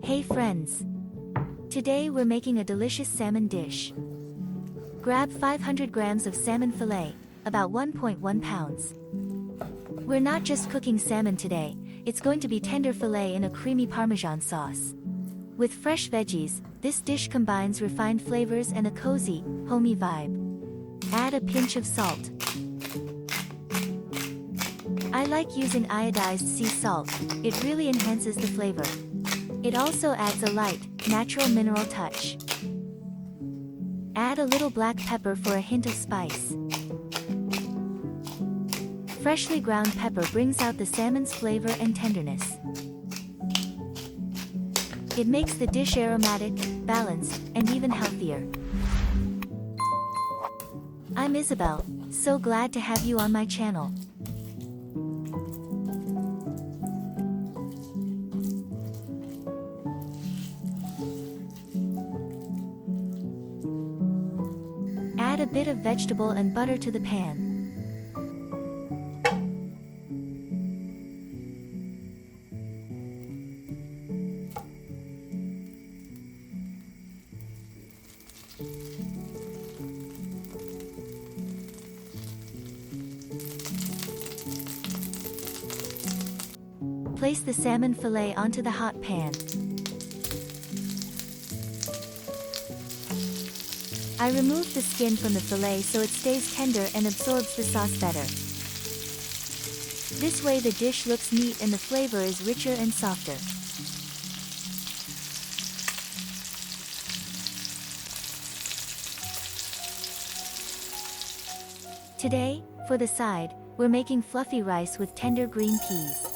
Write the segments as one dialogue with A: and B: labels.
A: Hey friends! Today we're making a delicious salmon dish. Grab 500 grams of salmon fillet, about 1.1 pounds. We're not just cooking salmon today, it's going to be tender fillet in a creamy Parmesan sauce. With fresh veggies, this dish combines refined flavors and a cozy, homey vibe. Add a pinch of salt. I like using iodized sea salt, it really enhances the flavor. It also adds a light, natural mineral touch. Add a little black pepper for a hint of spice. Freshly ground pepper brings out the salmon's flavor and tenderness. It makes the dish aromatic, balanced, and even healthier. I'm Isabel, so glad to have you on my channel. Add a bit of vegetable and butter to the pan. Place the salmon fillet onto the hot pan. I removed the skin from the fillet so it stays tender and absorbs the sauce better. This way the dish looks neat and the flavor is richer and softer. Today, for the side, we're making fluffy rice with tender green peas.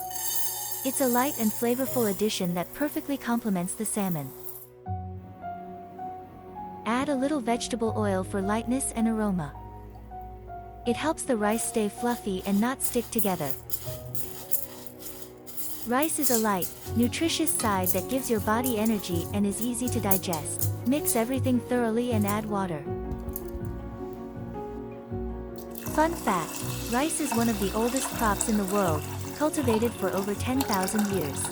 A: It's a light and flavorful addition that perfectly complements the salmon. Add a little vegetable oil for lightness and aroma. It helps the rice stay fluffy and not stick together. Rice is a light, nutritious side that gives your body energy and is easy to digest. Mix everything thoroughly and add water. Fun fact, rice is one of the oldest crops in the world, cultivated for over 10,000 years.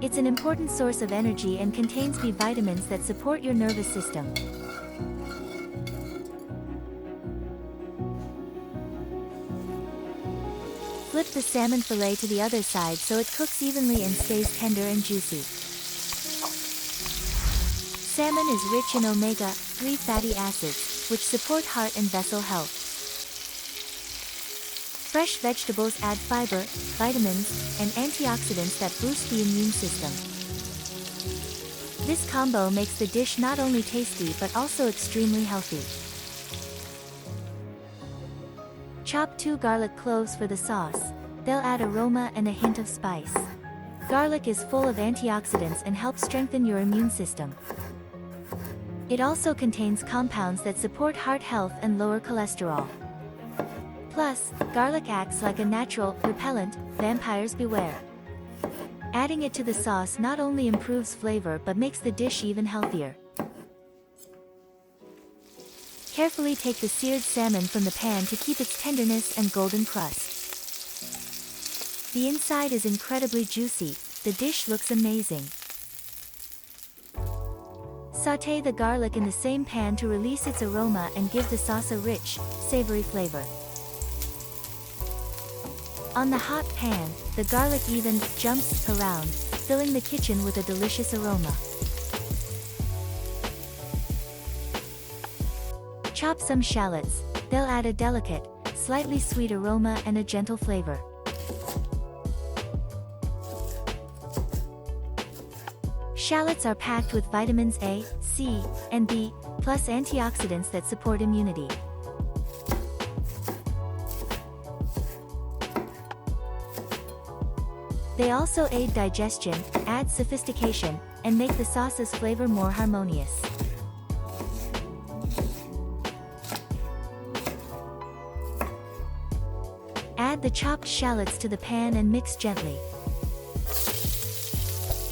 A: It's an important source of energy and contains B vitamins that support your nervous system. Flip the salmon fillet to the other side so it cooks evenly and stays tender and juicy. Salmon is rich in omega-3 fatty acids, which support heart and vessel health. Fresh vegetables add fiber, vitamins, and antioxidants that boost the immune system. This combo makes the dish not only tasty but also extremely healthy. Chop 2 garlic cloves for the sauce. They'll add aroma and a hint of spice. Garlic is full of antioxidants and helps strengthen your immune system. It also contains compounds that support heart health and lower cholesterol. Plus, garlic acts like a natural repellent, vampires beware. Adding it to the sauce not only improves flavor but makes the dish even healthier. Carefully take the seared salmon from the pan to keep its tenderness and golden crust. The inside is incredibly juicy, the dish looks amazing. Sauté the garlic in the same pan to release its aroma and give the sauce a rich, savory flavor. On the hot pan, the garlic even jumps around, filling the kitchen with a delicious aroma. Chop some shallots, they'll add a delicate, slightly sweet aroma and a gentle flavor. Shallots are packed with vitamins A, C, and B, plus antioxidants that support immunity. They also aid digestion, add sophistication, and make the sauce's flavor more harmonious. Add the chopped shallots to the pan and mix gently.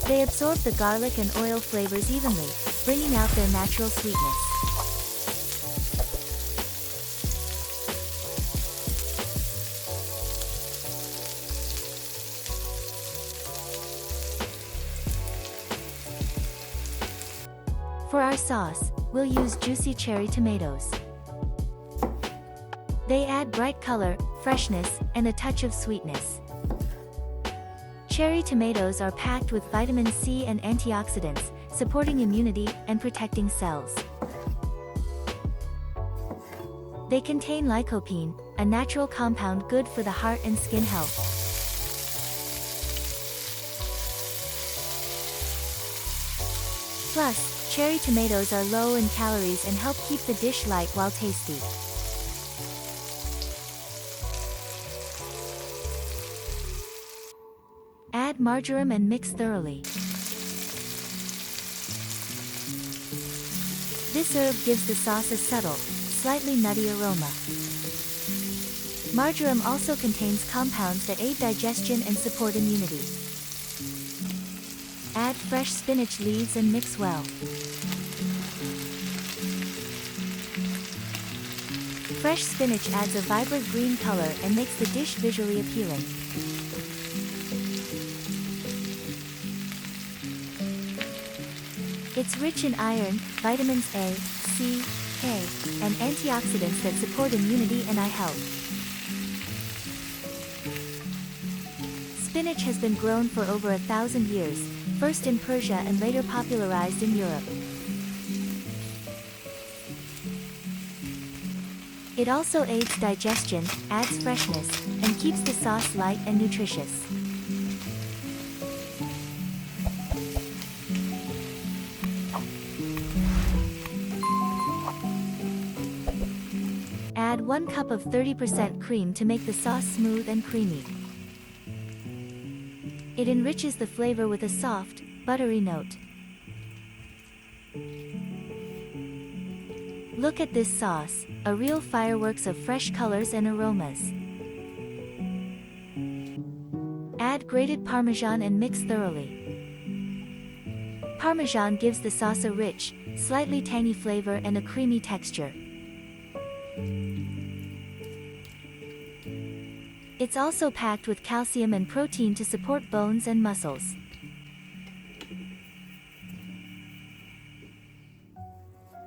A: They absorb the garlic and oil flavors evenly, bringing out their natural sweetness. For our sauce, we'll use juicy cherry tomatoes. They add bright color, freshness, and a touch of sweetness. Cherry tomatoes are packed with vitamin C and antioxidants, supporting immunity and protecting cells. They contain lycopene, a natural compound good for the heart and skin health. Plus, cherry tomatoes are low in calories and help keep the dish light while tasty. Add marjoram and mix thoroughly. This herb gives the sauce a subtle, slightly nutty aroma. Marjoram also contains compounds that aid digestion and support immunity. Add fresh spinach leaves and mix well. Fresh spinach adds a vibrant green color and makes the dish visually appealing. It's rich in iron, vitamins A, C, K, and antioxidants that support immunity and eye health. Spinach has been grown for over 1,000 years, first in Persia and later popularized in Europe. It also aids digestion, adds freshness, and keeps the sauce light and nutritious. Add 1 cup of 30% cream to make the sauce smooth and creamy. It enriches the flavor with a soft, buttery note. Look at this sauce, a real fireworks of fresh colors and aromas. Add grated Parmesan and mix thoroughly. Parmesan gives the sauce a rich, slightly tangy flavor and a creamy texture. It's also packed with calcium and protein to support bones and muscles.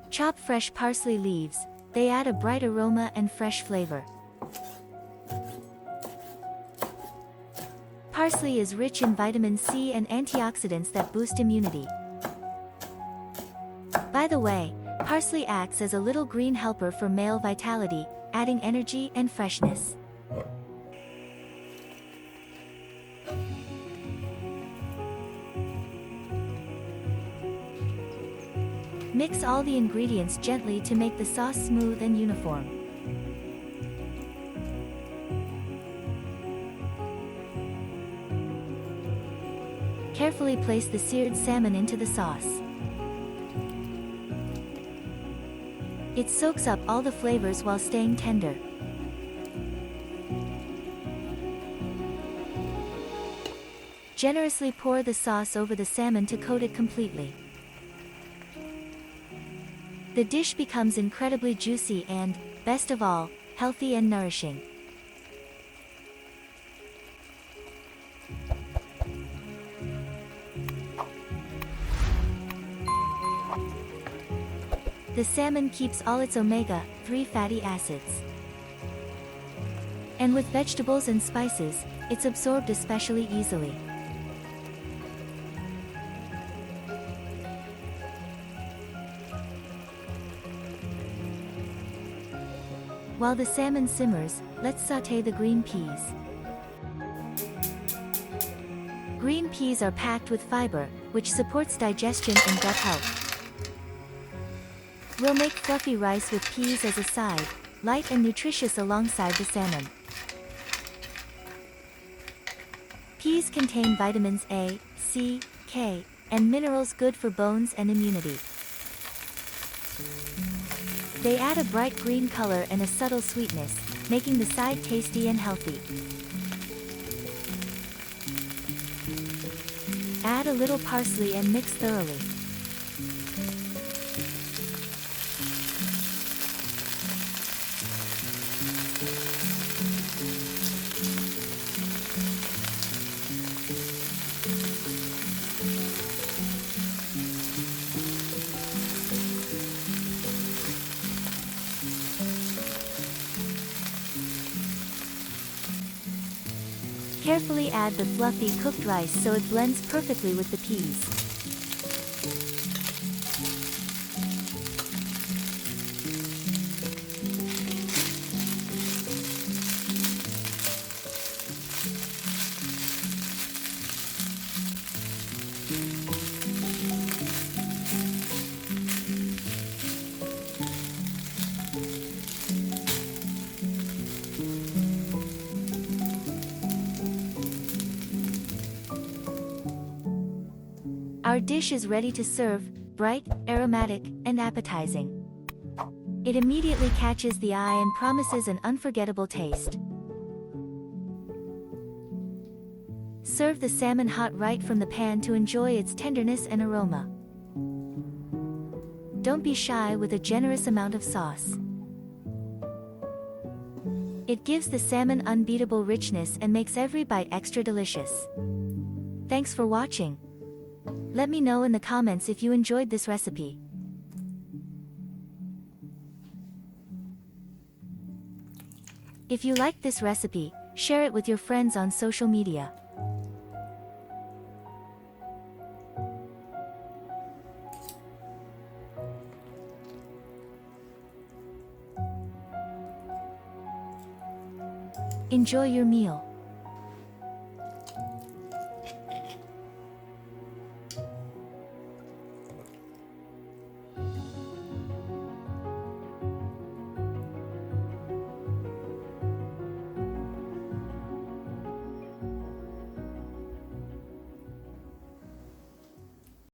A: Chop fresh parsley leaves, they add a bright aroma and fresh flavor. Parsley is rich in vitamin C and antioxidants that boost immunity. By the way, parsley acts as a little green helper for male vitality, adding energy and freshness. Mix all the ingredients gently to make the sauce smooth and uniform. Carefully place the seared salmon into the sauce. It soaks up all the flavors while staying tender. Generously pour the sauce over the salmon to coat it completely. The dish becomes incredibly juicy and, best of all, healthy and nourishing. The salmon keeps all its omega-3 fatty acids. And with vegetables and spices, it's absorbed especially easily. While the salmon simmers, let's sauté the green peas. Green peas are packed with fiber, which supports digestion and gut health. We'll make fluffy rice with peas as a side, light and nutritious alongside the salmon. Peas contain vitamins A, C, K, and minerals good for bones and immunity. They add a bright green color and a subtle sweetness, making the side tasty and healthy. Add a little parsley and mix thoroughly. Carefully add the fluffy cooked rice so it blends perfectly with the peas. Our dish is ready to serve, bright, aromatic, and appetizing. It immediately catches the eye and promises an unforgettable taste. Serve the salmon hot right from the pan to enjoy its tenderness and aroma. Don't be shy with a generous amount of sauce. It gives the salmon unbeatable richness and makes every bite extra delicious. Thanks for watching. Let me know in the comments if you enjoyed this recipe. If you liked this recipe, share it with your friends on social media. Enjoy your meal.